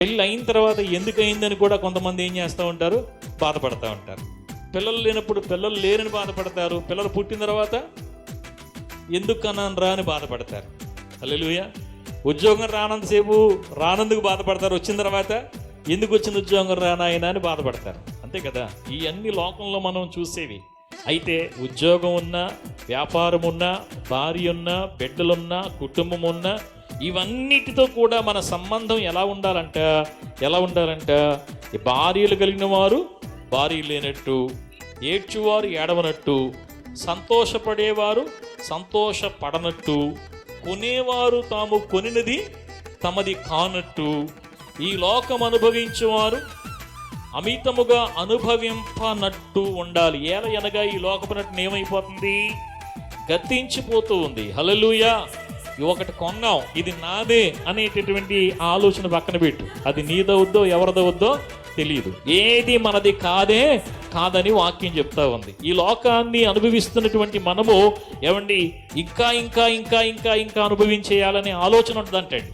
పెళ్ళి అయిన తర్వాత ఎందుకు అయిందని కూడా కొంతమంది ఏం చేస్తూ ఉంటారు, బాధపడతా ఉంటారు. పిల్లలు లేనప్పుడు పిల్లలు లేరని బాధపడతారు, పిల్లలు పుట్టిన తర్వాత ఎందుకు కన్నాను రా అని బాధపడతారు. హల్లెలూయా. ఉద్యోగం రానంతసేపు రానందుకు బాధపడతారు, వచ్చిన తర్వాత ఎందుకు వచ్చింది ఉద్యోగం రానాయన అని బాధపడతారు. అంతే కదా, ఈ అన్ని లోకంలో మనం చూసేవి. అయితే ఉద్యోగం ఉన్నా, వ్యాపారం ఉన్నా, భార్య ఉన్నా, బిడ్డలున్నా, కుటుంబం ఉన్నా, ఇవన్నిటితో కూడా మన సంబంధం ఎలా ఉండాలంట ఈ భార్యలు కలిగిన వారు భార్య లేనట్టు, ఏడ్చువారు ఏడవనట్టు, సంతోషపడేవారు సంతోషపడనట్టు, కొనేవారు తాము కొనినది తమది కానట్టు, ఈ లోకం అనుభవించేవారు అమితముగా అనుభవింపనట్టు ఉండాలి. ఏలయనగా ఈ లోకపునట్టు ఏమైపోతుంది, గతించిపోతూ ఉంది. హల్లెలూయా. ఒకటి కొన్నాం, ఇది నాదే అనేటటువంటి ఆలోచన పక్కన పెట్టు. అది నీదవుద్దో ఎవరిదవుద్దో తెలియదు. ఏది మనది కాదని వాక్యం చెప్తా ఉంది. ఈ లోకాన్ని అనుభవిస్తున్నటువంటి మనము ఏమండి ఇంకా అనుభవించేయాలనే ఆలోచన ఉంటుందంటండి.